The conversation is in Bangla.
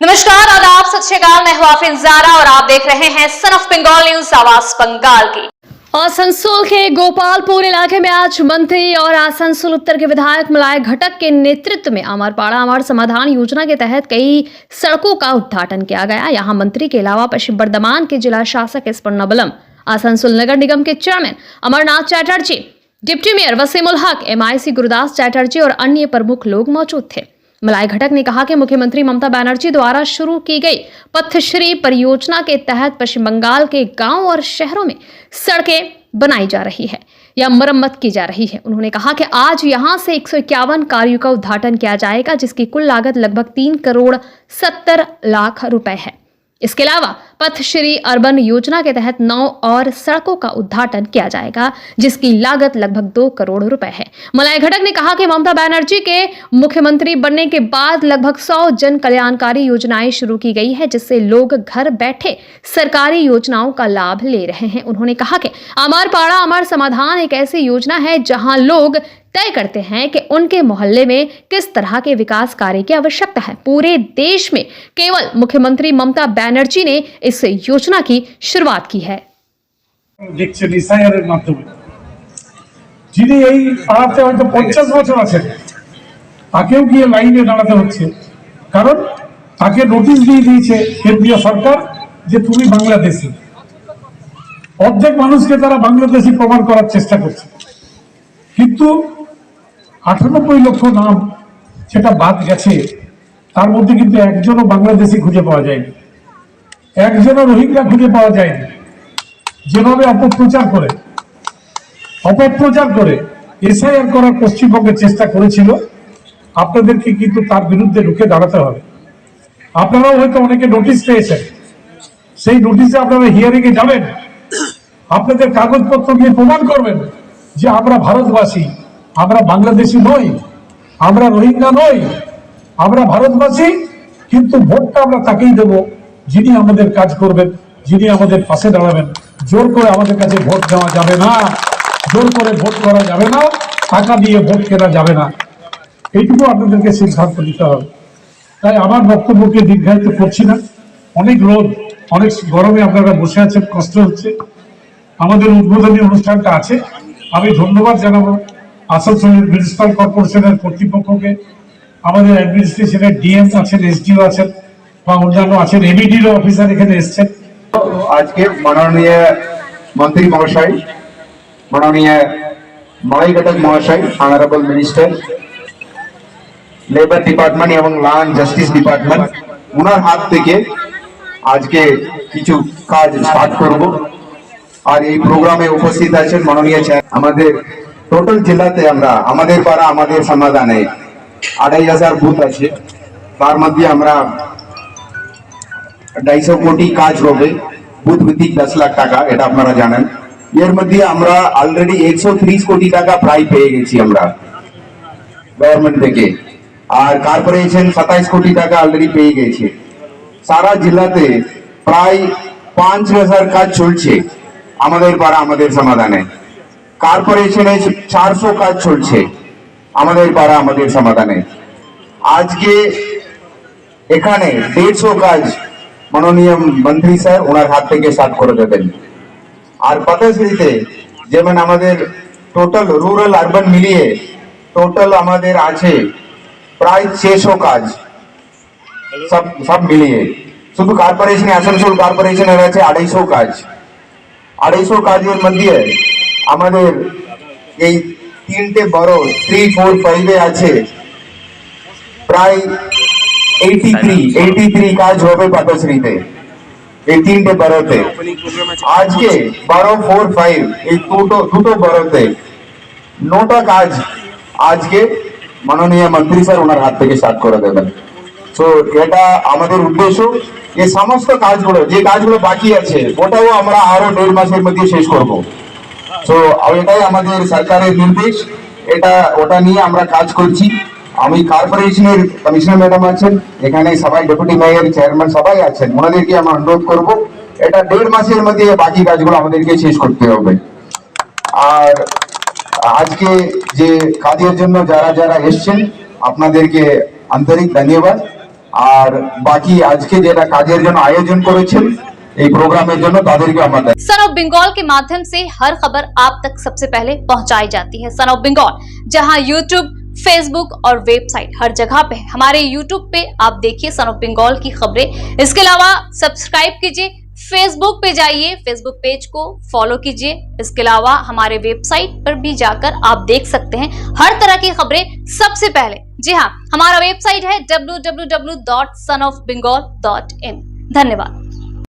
नमस्कार, आदाब, सत श्री अकाल। मैं हूं आफरीन ज़ारा और आप देख रहे हैं सन ऑफ बंगाल न्यूज, आवाज बंगाल की। आसनसोल के गोपालपुर इलाके में आज मंत्री और आसनसोल उत्तर के विधायक मलाय घटक के नेतृत्व में अमरपाड़ा अमर समाधान योजना के तहत कई सड़कों का उद्घाटन किया गया। यहां मंत्री के अलावा पश्चिम बर्धमान के जिला शासक एस पुन्नाबलम, आसनसोल नगर निगम के chairman Amarnath Chatterjee, deputy mayor Wasimul Haque, MIC Gurudas Chatterjee और अन्य प्रमुख लोग मौजूद थे। मलाय घटक ने कहा कि मुख्यमंत्री ममता बनर्जी द्वारा शुरू की गई पथश्री परियोजना के तहत पश्चिम बंगाल के गांव और शहरों में सड़कें बनाई जा रही है या मरम्मत की जा रही है। उन्होंने कहा कि आज यहां से 151 कार्यों का उद्घाटन किया जाएगा, जिसकी कुल लागत लगभग 3 करोड़ 70 लाख रुपए है। इसके अलावा पथश्री अर्बन योजना के तहत 9 और सड़कों का उद्घाटन किया जाएगा, जिसकी लागत लगभग 2 करोड़ रुपए है। मलाय घटक ने कहा कि ममता बनर्जी के मुख्यमंत्री बनने के बाद लगभग 100 जन कल्याणकारी योजनाएं शुरू की गई है, जिससे लोग घर बैठे सरकारी योजनाओं का लाभ ले रहे हैं। उन्होंने कहा कि अमरपाड़ा अमर समाधान एक ऐसी योजना है जहां लोग तय करते हैं कि उनके मोहल्ले में किस तरह के विकास कार्य की आवश्यकता है। पूरे देश में केवल मुख्यमंत्री ममता बनर्जी ने इस योजना की शुरुआत की है। দেখছেন ইসাইয়ারের মাধ্যমে যিনি এই পাড়াতে হয়তো 50 বছর আছেন, তাকেও গিয়ে লাইনে দাঁড়াতে হচ্ছে, কারণ তাকে নোটিশ দিয়ে দিয়েছে কেন্দ্রীয় সরকার যে তুমি বাংলাদেশী। অর্ধেক মানুষকে তারা বাংলাদেশী প্রমাণ করার চেষ্টা করছে, কিন্তু 98 লক্ষ নাম যেটা বাদ গেছে, তার মধ্যে কিন্তু একজনও বাংলাদেশী খুঁজে পাওয়া যায়নি, একজনও রোহিঙ্গা খুঁজে পাওয়া যায়নি। যেভাবে অপপ্রচার করে এসআইআর করার পশ্চিমবঙ্গের চেষ্টা করেছিল, আপনাদেরকে কিন্তু তার বিরুদ্ধে রুখে দাঁড়াতে হবে। আপনারাও হয়তো অনেকে নোটিশ পেয়েছেন, সেই নোটিশে আপনারা হিয়ারিং এ যাবেন, আপনাদের কাগজপত্র নিয়ে প্রমাণ করবেন যে আমরা ভারতবাসী, আমরা বাংলাদেশি নই, আমরা রোহিঙ্গা নই, আমরা ভারতবাসী। কিন্তু ভোটটা আমরা তাকেই দেব যিনি আমাদের কাজ করবেন, যিনি আমাদের পাশে দাঁড়াবেন। জোর করে আমাদের কাছে ভোট দেওয়া যাবে না, জোর করে ভোট করা যাবে না, টাকা দিয়ে ভোট কেনা যাবে না। এইটুকু আপনাদেরকে সিদ্ধান্ত নিতে হবে। তাই আমার বক্তব্যকে দীর্ঘায়িত করছি না। অনেক রোদ, অনেক গরমে আপনারা বসে আছেন, কষ্ট হচ্ছে। আমাদের উদ্বোধনী অনুষ্ঠানটা আছে। আমি ধন্যবাদ জানাবো আসানসোলের মিউনিসিপাল কর্পোরেশনের কর্তৃপক্ষকে, আমাদের অ্যাডমিনিস্ট্রেশনের ডিএম আছেন, SDO আছেন বা অন্যান্য আছেন, এমইডির অফিসার এখানে এসছেন। আজকে মাননীয় মন্ত্রী মহাশয়, মাননীয় মলায় ঘটক মহাশয়, অনারেবল মিনিস্টার লেবার ডিপার্টমেন্ট এবং ল অ্যান্ড জাস্টিস ডিপার্টমেন্ট, ওনার হাত থেকে আজকে কিছু কাজ স্টার্ট করব। আর এই প্রোগ্রামে উপস্থিত আছেন মাননীয় আমাদের টোটাল জেলাতে আমরা আমাদের পাড়া আমাদের সমাধানে 2500 বুথ আছে, তার মধ্যে আমরা 250 কোটি কাজ হবে, বুথ ভিত্তিক 10 লাখ টাকা, এটা আপনারা জানেন। এর মধ্যে আমরা অলরেডি 130 কোটি টাকা প্রায় পেয়ে গেছি আমরা গভর্নমেন্ট থেকে, আর কর্পোরেশন 27 কোটি টাকা অলরেডি পেয়ে গেছে। সারা জেলাতে প্রায় 5000 কাজ চলছে আমাদের পাড়া আমাদের সমাধানে। কর্পোরেশনে 400 কাজ চলছে আমাদের পাড়া আমাদের সমাধানে। আজকে এখানে 150 কাজ মাননীয় মন্ত্রী স্যার ওনার হাত থেকে স্টার্ট করে দেবেন। আর পথশ্রীতে যেমন আমাদের টোটাল রুরাল আরবান মিলিয়ে টোটাল আমাদের আছে প্রায় 600 কাজ, সব মিলিয়ে। শুধু কর্পোরেশনে আসানসোল কর্পোরেশনের আছে 250 কাজ। 250 কাজের মধ্যে আমাদের এই 3টে বড় 3, 4, 5 এ আছে প্রায় 83 কাজ হবে পথশ্রীতে, এই 3টে বড়তে। আজকে 12, 4, 5 এই দুটো বড়তে 9টা কাজ আজকে মাননীয় মন্ত্রী স্যার ওনার হাত থেকে স্টার্ট করে দেবেন। তো এটা আমাদের উদ্দেশ্য, এই সমস্ত কাজগুলো যে কাজগুলো বাকি আছে ওটাও আমরা আরো 1.5 মাসের মধ্যে শেষ করব। তো এটাই আমাদের সরকারের নির্দেশ, ওটা নিয়ে আমরা কাজ করছি। আমি কর্পোরেশনের কমিশনার ম্যাডাম আছেন এখানে, সবাই ডেপুটি মেয়র চেয়ারম্যান সবাই আছেন, ওনাদেরকে আমরা অনুরোধ করব এটা 1.5 মাসের মধ্যে বাকি কাজগুলো আমাদেরকে শেষ করতে হবে। আর আজকে যে কাজের জন্য যারা যারা এসছেন আপনাদেরকে আন্তরিক ধন্যবাদ। আর বাকি আজকে যেটা কাজের জন্য আয়োজন করেছেন এই প্রোগ্রামের জন্য তাদেরকে আমাদের सन ऑफ बंगाल के माध्यम से हर खबर आप तक सबसे पहले पहुंचाई जाती है। सन ऑफ बंगाल जहां यूट्यूब, फेसबुक और वेबसाइट हर जगह पे है। हमारे यूट्यूब पे आप देखिए सन ऑफ बंगाल की खबरें। इसके अलावा सब्सक्राइब कीजिए, फेसबुक पे जाइए, फेसबुक पेज को फॉलो कीजिए। इसके अलावा हमारे वेबसाइट पर भी जाकर आप देख सकते हैं हर तरह की खबरें सबसे पहले। जी हाँ, हमारा वेबसाइट है www.sonofbengal.in। धन्यवाद।